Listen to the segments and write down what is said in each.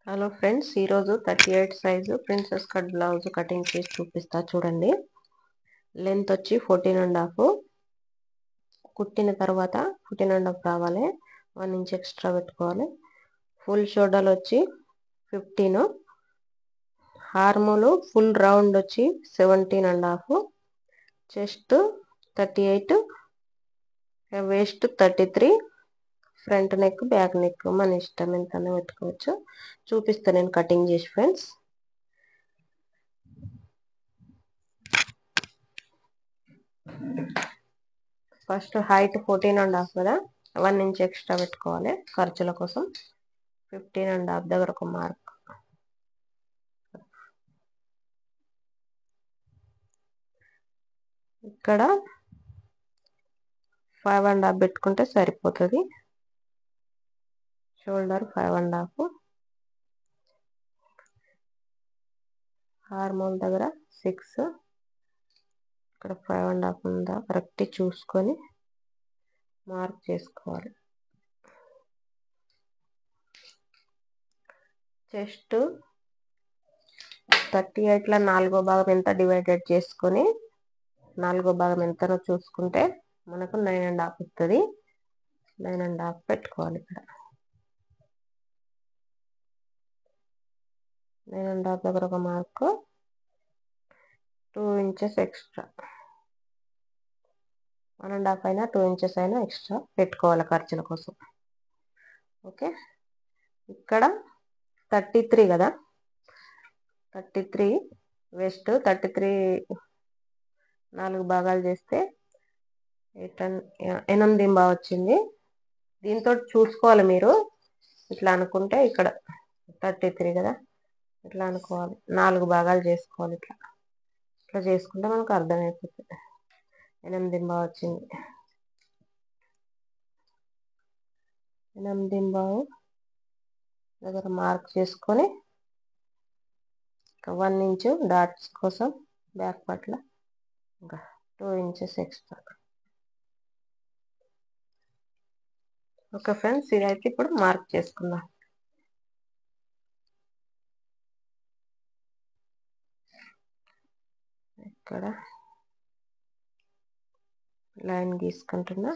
Hello friends, ఈరోజు 38 size princess cut blouse cutting చేసి చూపిస్తా చూడండి. లెంత్ వచ్చి 14.5, కుట్టిన తర్వాత 14.5 రావాలి. 1 ఇంచ్ ఎక్స్ట్రా పెట్టుకోవాలి. ఫుల్ షోల్డర్ వచ్చి 15, హార్మోలు ఫుల్ రౌండ్ వచ్చి 17.5, chest 38, waste 33, front neck back neck మన ఇష్టం ఎంతనే పెట్టుకోవచ్చు. చూపిస్తా నేను కటింగ్ చేసి ఫ్రెండ్స్. ఫస్ట్ హైట్ 14.5 కదా, 1 ఇంచ్ ఎక్స్ట్రా పెట్టుకోవాలి ఖర్చుల కోసం. 15.5 దగ్గర ఒక మార్క్. ఇక్కడ 5.5 పెట్టుకుంటే సరిపోతుంది. షోల్డర్ 5.5, హార్మోల్ దగ్గర 6, ఇక్కడ 5.5 ఉందా కరెక్ట్ చూసుకొని మార్క్ చేసుకోవాలి. చెస్ట్ 38లో 4వ భాగం ఎంత డివైడెడ్ చేసుకొని 4వ భాగం ఎంతనో చూసుకుంటే మనకు 9.5 వస్తుంది. 9.5 పెట్టుకోవాలి. ఇక్కడ 9.5 దగ్గర ఒక మార్కు. 2 ఇంచెస్ ఎక్స్ట్రా, 1.5 అయినా 2 ఇంచెస్ అయినా ఎక్స్ట్రా పెట్టుకోవాలి ఖర్చుల కోసం. ఓకే, ఇక్కడ 33 కదా, 33 వెస్ట్ 33 4 భాగాలు చేస్తే 8.5 వచ్చింది. దీంతో చూసుకోవాలి మీరు. ఇట్లా అనుకుంటే ఇక్కడ 33 కదా, ఇట్లా అనుకోవాలి. 4 భాగాలు చేసుకోవాలి. ఇట్లా చేసుకుంటే మనకు అర్థమైపోతుంది. 8.5 వచ్చింది. 8.5 దగ్గర మార్క్ చేసుకొని 1 ఇంచ్ డాట్స్ కోసం బ్యాక్ పట్ల ఇంకా 2 ఇంచెస్ ఎక్స్ట్రా. ఓకే ఫ్రెండ్స్, ఇదైతే ఇప్పుడు మార్క్ చేసుకుందాం. ఇక్కడ లైన్ గీసుకుంటున్నా.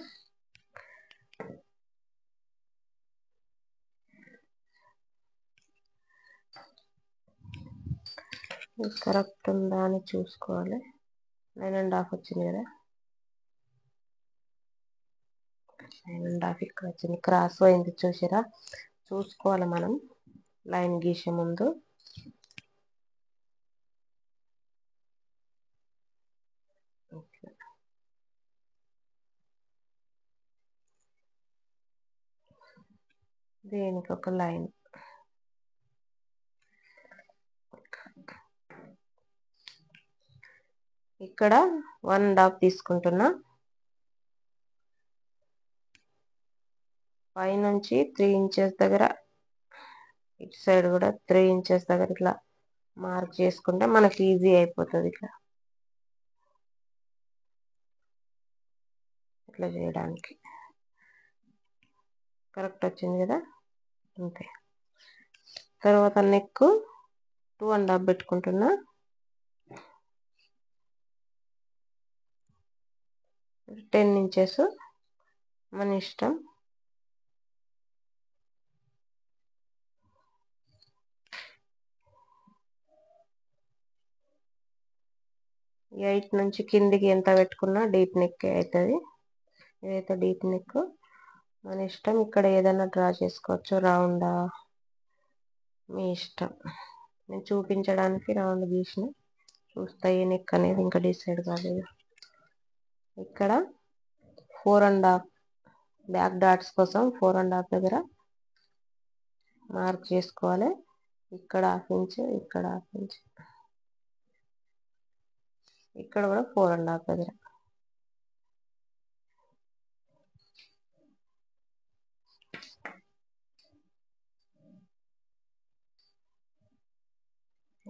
కరెక్ట్ ఉందా అని చూసుకోవాలి. 9.5 వచ్చింది కదా, 9.5 ఇక్కడ వచ్చింది. క్రాస్ అయింది చూసారా, చూసుకోవాలి మనం లైన్ గీసే ముందు. దీనికి ఒక లైన్. ఇక్కడ 1.5 తీసుకుంటున్నా. పైనుంచి 3 ఇంచెస్ దగ్గర, ఇటు సైడ్ కూడా 3 ఇంచెస్ దగ్గర ఇట్లా మార్క్ చేసుకుంటే మనకి ఈజీ అయిపోతుంది. ఇట్లా చేయడానికి కరెక్ట్ వచ్చింది కదా, అంతే. తర్వాత నెక్ 2.5 పెట్టుకుంటున్నా. 10 ఇంచెస్ మన ఇష్టం. ఎయిట్ నుంచి కిందికి ఎంత పెట్టుకున్నా డీప్ నెక్ అవుతుంది. ఇదైతే డీప్ నెక్ మన ఇష్టం. ఇక్కడ ఏదైనా డ్రా చేసుకోవచ్చు, రౌండా మీ ఇష్టం. నేను చూపించడానికి రౌండ్ గీసిన, చూస్తా ఏ నెక్ అనేది ఇంకా డిసైడ్ కాలేదు. ఇక్కడ 4.5 బ్యాక్ డాట్స్ కోసం 4.5 దగ్గర మార్క్ చేసుకోవాలి. ఇక్కడ 1/2 ఇంచ్, ఇక్కడ 1/2 ఇంచ్, ఇక్కడ కూడా 4.5 దగ్గర.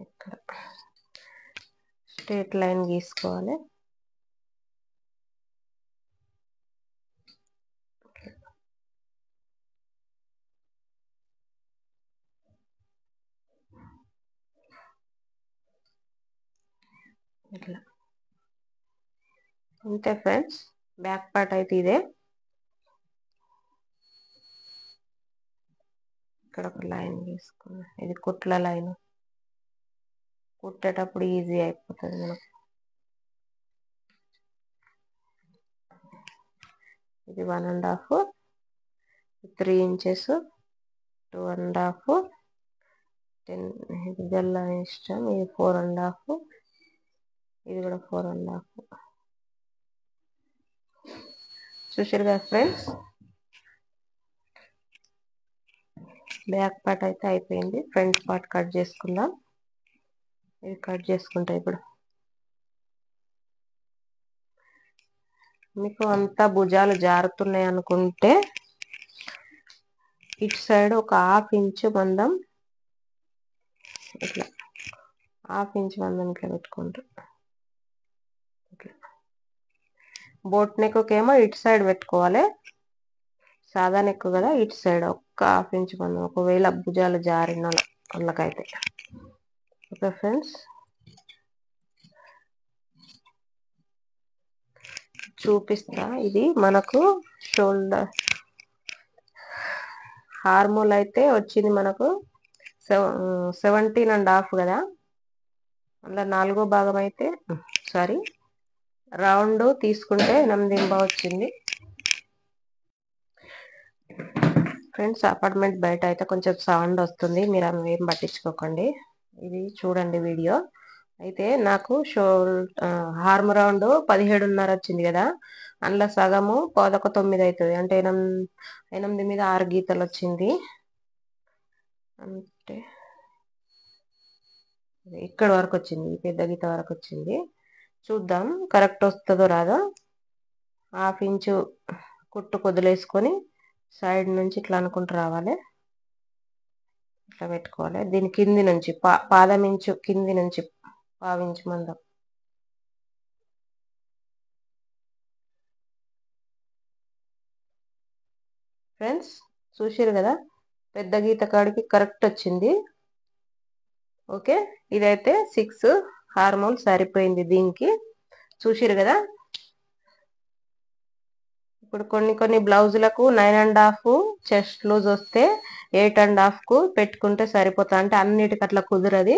ఇక్కడ స్ట్రేట్ లైన్ గీసుకోవాలి. ఇట్లా అంతే ఫ్రెండ్స్. బ్యాక్ పార్ట్ అయితే ఇదే. ఇక్కడ ఒక లైన్ తీసుకున్నా, ఇది కుట్ల లైన్. కుట్టేటప్పుడు ఈజీ అయిపోతుంది మనకు. ఇది 1.5, 3 ఇంచెస్, 2.5, 10. ఇది గల్ల ఇష్టం. ఇది 4.5, ఇది కూడా 4.5. చూసారు కదా ఫ్రెండ్స్, బ్యాక్ పార్ట్ అయితే అయిపోయింది. ఫ్రంట్ పార్ట్ కట్ చేసుకుందాం. ఇది కట్ చేసుకుంటా ఇప్పుడు. మీకు అంతా భుజాలు జారుతున్నాయి అనుకుంటే ఇటు సైడ్ ఒక 1/2 ఇంచు మందం, ఇట్లా 1/2 ఇంచు మందం ఇట్లా పెట్టుకుంటారు. ఇట్లా బోట్ నెక్కేమో ఇటు సైడ్ పెట్టుకోవాలి. సాదా నెక్ కదా, ఇటు సైడ్ ఒక్క 1/2 ఇంచు మందం, ఒకవేళ భుజాలు జారిన వాళ్ళకైతే. ఓకే ఫ్రెండ్స్, చూపిస్తా. ఇది మనకు షోల్డర్ హార్మోల్ అయితే వచ్చింది మనకు 17.5 కదా. అందులో 4వ భాగం అయితే సారీ రౌండ్ తీసుకుంటే 8.5 వచ్చింది. ఫ్రెండ్స్, అపార్ట్మెంట్ బయట అయితే కొంచెం సౌండ్ వస్తుంది, మీరు అవి ఏం పట్టించుకోకండి. ఇది చూడండి వీడియో. అయితే నాకు హార్మ్ రౌండ్ 17.5 వచ్చింది కదా. అందులో సగము 9 అవుతుంది, అంటే 8 మీద 6 గీతలు వచ్చింది. అంటే ఇక్కడ వరకు వచ్చింది, పెద్ద గీత వరకు వచ్చింది. చూద్దాం కరెక్ట్ వస్తుందో రాదో. 1/2 ఇంచు కుట్టు కొదిలేసుకొని సైడ్ నుంచి ఇట్లా అనుకుంటూ రావాలి. ఇట్లా పెట్టుకోవాలి. దీని కింది నుంచి పాదం ఇంచు కింది నుంచి 1/2 ఇంచు మందం. ఫ్రెండ్స్, చూసారు కదా, పెద్ద గీత కాడికి కరెక్ట్ వచ్చింది. ఓకే, ఇదైతే 6 హార్మోల్ సరిపోయింది దీనికి. చూసారు కదా. ఇప్పుడు కొన్ని బ్లౌజులకు 9.5 చెస్ట్ లూజ్ వస్తే 8.5కు పెట్టుకుంటే సరిపోతా. అంటే అన్నిటికి అట్లా కుదరది,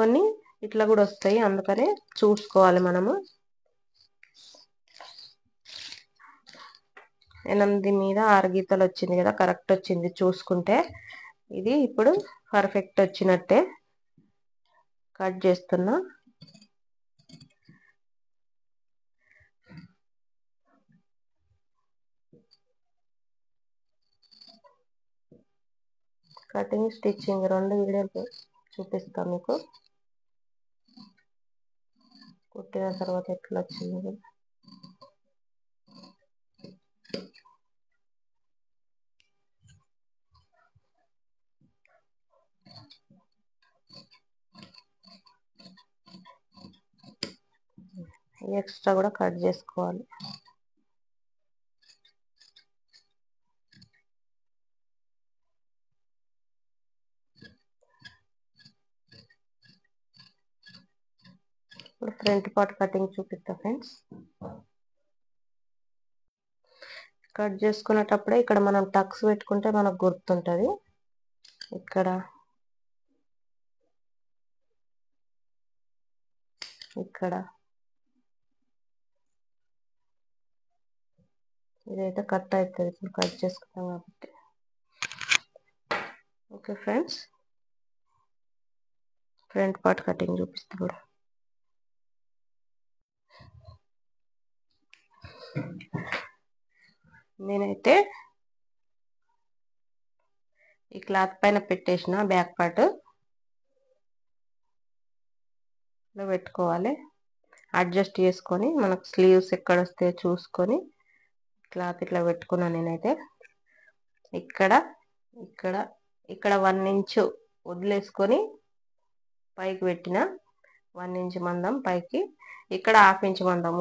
కొన్ని ఇట్లా కూడా వస్తాయి. అందుకనే చూసుకోవాలి మనము. 8 మీద 6 గీతలు వచ్చింది కదా, కరెక్ట్ వచ్చింది చూసుకుంటే. ఇది ఇప్పుడు పర్ఫెక్ట్ వచ్చినట్టే. కట్ చేస్తున్నా. కటింగ్ స్టిచ్చింగ్ 2 వీడియోలు చూపిస్తాను మీకు, కుట్టిన తర్వాత ఎట్లా వచ్చింది. ఎక్స్ట్రా కూడా కట్ చేసుకోవాలి. ఇప్పుడు ఫ్రంట్ పార్ట్ కటింగ్ చూపిస్తా ఫ్రెండ్స్. కట్ చేసుకునేటప్పుడే ఇక్కడ మనం టక్స్ పెట్టుకుంటే మనకు గుర్తుంటుంది. ఇక్కడ ఇదైతే కట్ అవుతుంది ఇప్పుడు కట్ చేసుకుంటాం కాబట్టి. Okay friends, front part cutting చూపిస్తా కూడా. నేనైతే ఈ క్లాత్ పైన పెట్టేసిన బ్యాక్ పార్ట్ పెట్టుకోవాలి. అడ్జస్ట్ చేసుకొని మనకు స్లీవ్స్ ఎక్కడ వస్తే చూసుకొని క్లాత్ ఇట్లా పెట్టుకున్నాను. నేనైతే ఇక్కడ 1 ఇంచు వదిలేసుకొని పైకి పెట్టిన, 1 ఇంచు మందం పైకి. ఇక్కడ 1/2 ఇంచు మందం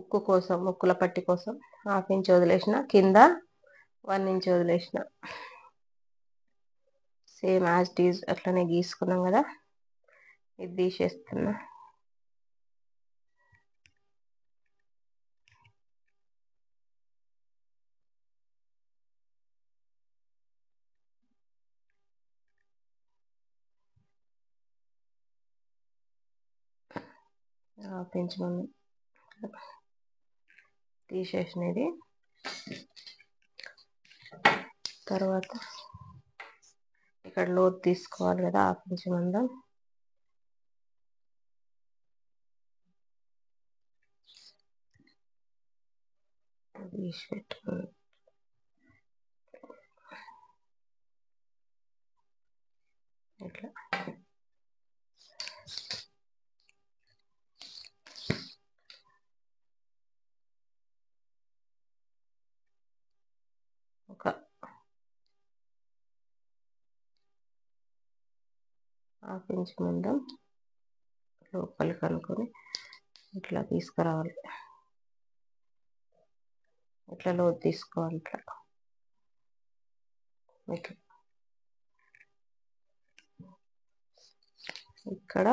ఉక్కు కోసం, ముక్కుల పట్టి కోసం 1/2 ఇంచు వదిలేసిన. కింద 1 ఇంచు వదిలేసిన. సేమ్ యాజ్ ఇట్ ఈజ్ అట్లనే గీసుకున్నాం కదా. ఇది తీసేస్తున్నా. హాఫ్ ఇంచ్ మందం తీసేసినది. తర్వాత ఇక్కడ లోతు తీసుకోవాలి కదా, హాఫ్ ఇంచ్ మందం. తీసి పెట్టుకోవాలి. ఇట్లా ఒక హాఫ్ ఇంచ్ మందం లోపలికి అనుకొని ఇట్లా తీసుకురావాలి. ఇట్లా లోతు తీసుకోవాలి. ఇట్లా ఇట్లా ఇక్కడ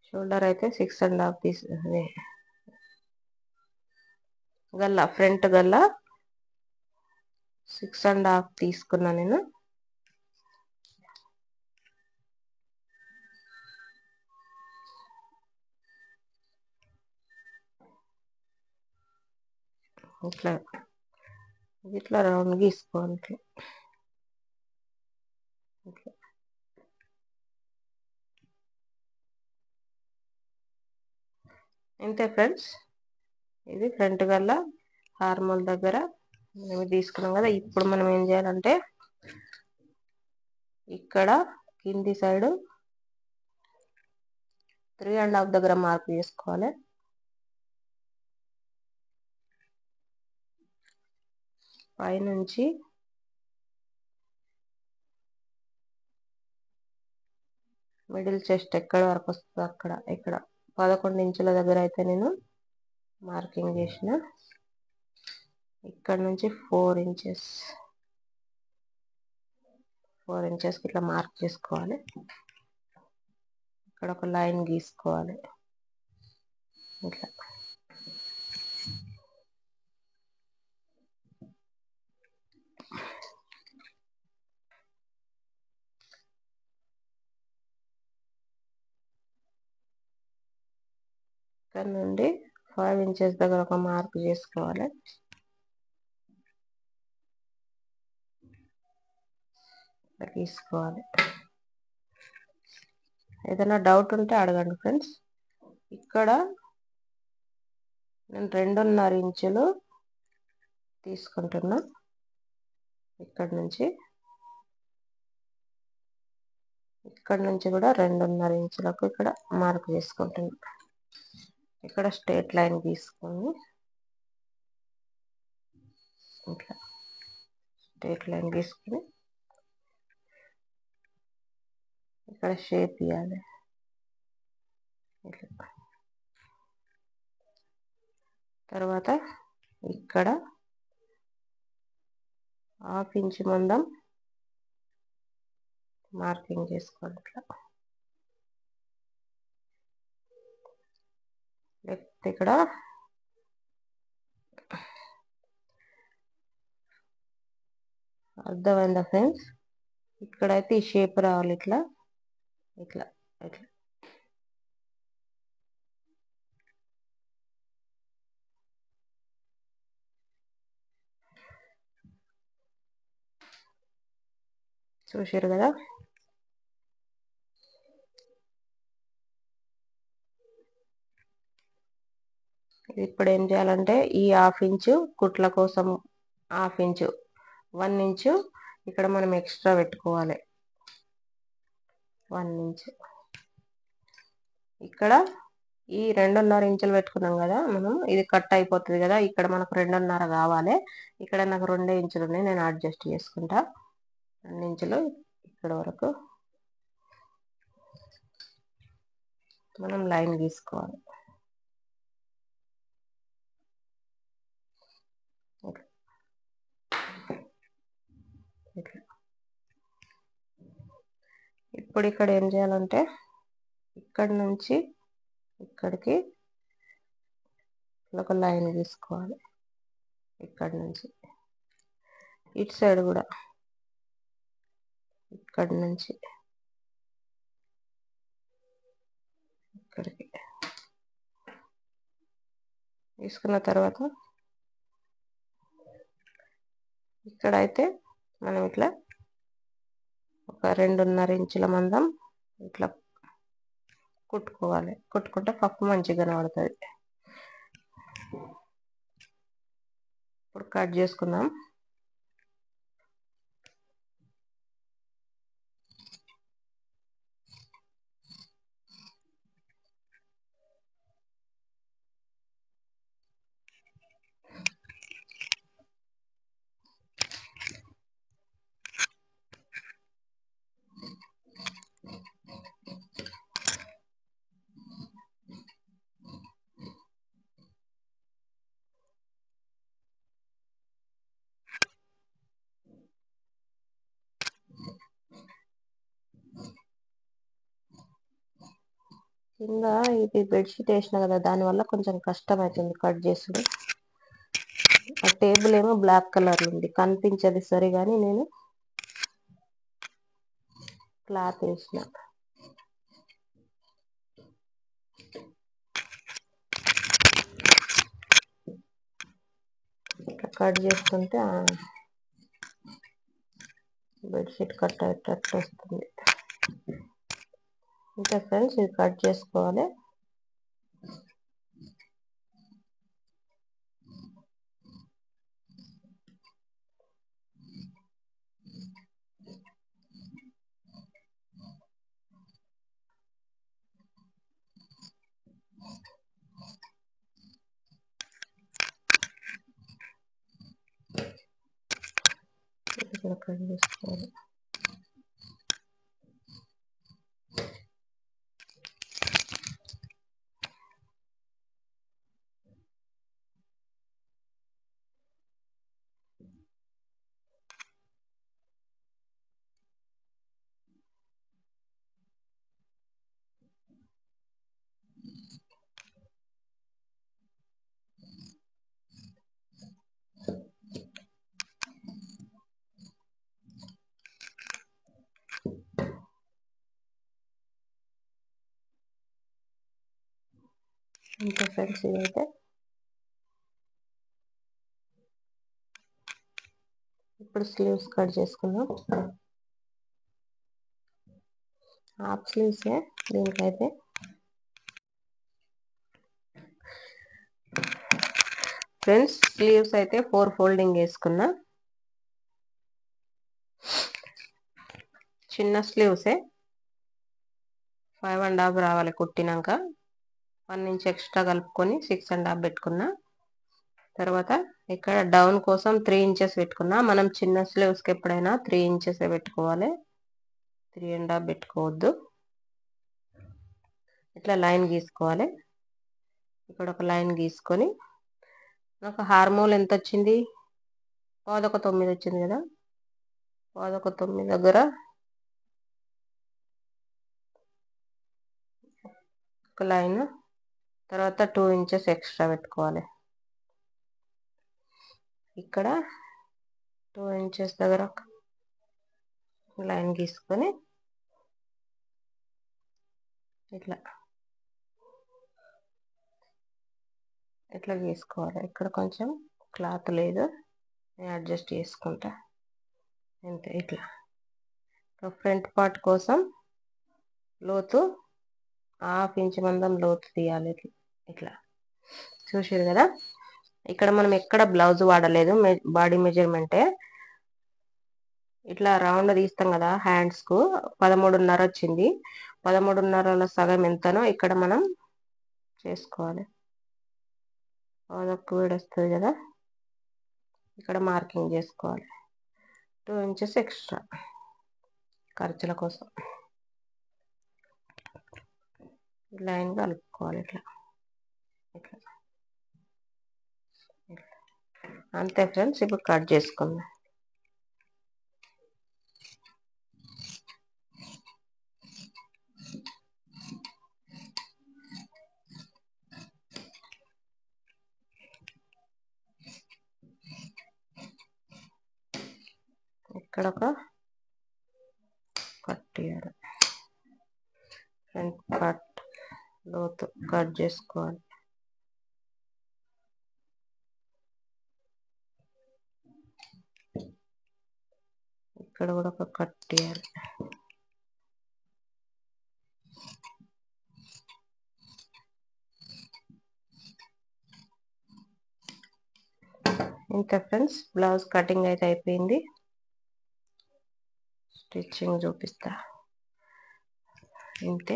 షోల్డర్ అయితే 6.5 గల్లా, ఫ్రంట్ గల్లా 6.5 తీసుకున్నా నేను. ఇట్లా ఇట్లా రౌండ్ గీసుకోవాలి. ఇట్లా అంతే ఫ్రెండ్స్. ఇది ఫ్రంట్ గల్లా హార్మోల్ దగ్గర మేము తీసుకున్నాం కదా. ఇప్పుడు మనం ఏం చేయాలంటే ఇక్కడ కింది సైడ్ 3.5 దగ్గర మార్క్ చేసుకోవాలి. పైనుంచి మిడిల్ చెస్ట్ ఎక్కడ వరకు వస్తుందో అక్కడ, ఇక్కడ 11 ఇంచుల దగ్గర అయితే నేను మార్కింగ్ చేసిన. ఇక్కడ నుంచి 4 ఇంచెస్ ఇట్లా మార్క్ చేసుకోవాలి. ఇక్కడ ఒక లైన్ గీసుకోవాలి. ఇట్లా ఇక్కడ నుండి 5 ఇంచెస్ దగ్గర ఒక మార్క్ చేసుకోవాలి. తీసుకోవాలి. ఏదైనా డౌట్ ఉంటే అడగండి ఫ్రెండ్స్. ఇక్కడ నేను 2.5 ఇంచులు తీసుకుంటున్నా. ఇక్కడ నుంచి కూడా 2.5 ఇంచులకు ఇక్కడ మార్క్ చేసుకుంటున్నా. ఇక్కడ స్ట్రేట్ లైన్ తీసుకొని ఇట్లా స్ట్రేట్ లైన్ తీసుకుని ఇక్కడ షేప్ ఇవ్వాలి. ఇట్లా తర్వాత ఇక్కడ హాఫ్ ఇంచ్ మందం మార్కింగ్ చేసుకోవాలి. ఇట్లా లేకపోతే ఇక్కడ అర్థమైందా ఫ్రెండ్స్? ఇక్కడైతే ఈ షేప్ రావాలి. ఇట్లా ఇట్లా ఇట్లా చూసారు కదా. ఇప్పుడు ఏం చేయాలంటే ఈ హాఫ్ ఇంచు కుట్ల కోసం, హాఫ్ ఇంచు 1 ఇంచు ఇక్కడ మనం ఎక్స్ట్రా పెట్టుకోవాలి. 1 ఇంచు ఇక్కడ ఈ 2.5 ఇంచులు పెట్టుకున్నాం కదా మనం. ఇది కట్ అయిపోతుంది కదా. ఇక్కడ మనకు 2.5 కావాలి. ఇక్కడ నాకు 2 ఇంచులు ఉన్నాయి, నేను అడ్జస్ట్ చేసుకుంటా. 2 ఇంచులు ఇక్కడ వరకు మనం లైన్ గీసుకోవాలి. ఇప్పుడు ఇక్కడ ఏం చేయాలంటే ఇక్కడ నుంచి ఇక్కడికి ఒక లైన్ గీసుకోవాలి. ఇక్కడ నుంచి ఇటు సైడ్ కూడా ఇక్కడ నుంచి ఇక్కడికి తీసుకున్న తర్వాత ఇక్కడైతే మనం ఇట్లా ఒక 2.5 ఇంచుల మందం ఇట్లా కుట్టుకోవాలి. కుట్టుకుంటే పప్పు మంచిగా కనబడుతుంది. ఇప్పుడు కట్ చేసుకుందాం. కింద ఇది బెడ్షీట్ వేసిన కదా, దానివల్ల కొంచెం కష్టం అవుతుంది కట్ చేసుడు. ఆ టేబుల్ ఏమో బ్లాక్ కలర్ ఉంది, కనిపించదు సరే, కానీ నేను క్లాత్ వేసిన. కట్ చేసుకుంటే బెడ్షీట్ కట్ అయ్యేటట్టు వస్తుంది. ఇంకా ఫ్రెండ్స్, ఇది కట్ చేసుకోవాలి. ఇక్కడ కట్ చేసుకోవాలి. ఇంకా ఫ్రెండ్స్, ఇదైతే ఇప్పుడు స్లీవ్స్ కట్ చేసుకుందాం. హాఫ్ స్లీవ్సే దీనికైతే. ఫ్రెండ్స్, స్లీవ్స్ అయితే 4 ఫోల్డింగ్ వేసుకున్నా. చిన్న స్లీవ్సే 5.5 రావాలి కుట్టినాక. 1 ఇంచ్ ఎక్స్ట్రా కలుపుకొని 6.5 పెట్టుకున్నా. తర్వాత ఇక్కడ డౌన్ కోసం 3 ఇంచెస్ పెట్టుకున్నా. మనం చిన్న స్లీవ్స్కి ఎప్పుడైనా 3 ఇంచెస్ పెట్టుకోవాలి, 3.5 పెట్టుకోవద్దు. ఇట్లా లైన్ గీసుకోవాలి. ఇక్కడ ఒక లైన్ గీసుకొని నాకు హార్మోల్ ఎంత వచ్చింది, 9 వచ్చింది కదా. 9 దగ్గర ఒక లైన్, తర్వాత 2 ఇంచెస్ ఎక్స్ట్రా పెట్టుకోవాలి. ఇక్కడ 2 ఇంచెస్ దగ్గర లైన్ గీసుకొని ఇట్లా గీసుకోవాలి. ఇక్కడ కొంచెం క్లాత్ లేదు, నేను అడ్జస్ట్ చేసుకుంటా అంతే. ఇట్లా ఫ్రంట్ పార్ట్ కోసం లోతు 1/2 ఇంచ్ మందం లోతు తీయాలి. ఇట్లా చూసారు కదా. ఇక్కడ మనం ఎక్కడ బ్లౌజ్ వాడలేదు, బాడీ మెజర్మెంటే. ఇట్లా రౌండ్ తీస్తాం కదా హ్యాండ్స్ కు, 13.5 వచ్చింది. 13.5లో సగం ఎంతనో ఇక్కడ మనం చేసుకోవాలి. అదొక వేడి వస్తుంది కదా, ఇక్కడ మార్కింగ్ చేసుకోవాలి. 2 ఇంచెస్ ఎక్స్ట్రా ఖర్చుల కోసం లైన్ కలుపుకోవాలి. ఇట్లా అంతే ఫ్రెండ్స్. ఇప్పుడు కట్ చేసుకుందాం. ఇక్కడ ఒక కట్ ఇవ్వాలి. ఫ్రంట్ పార్ట్ లోతు కట్ చేసుకోవాలి. ఇక్కడ కూడా ఒక కట్ ఇవ్వాలి. ఇంత ఫ్రెండ్స్, బ్లౌజ్ కటింగ్ అయితే అయిపోయింది. స్టిచ్చింగ్ చూపిస్తా. ఇంతే.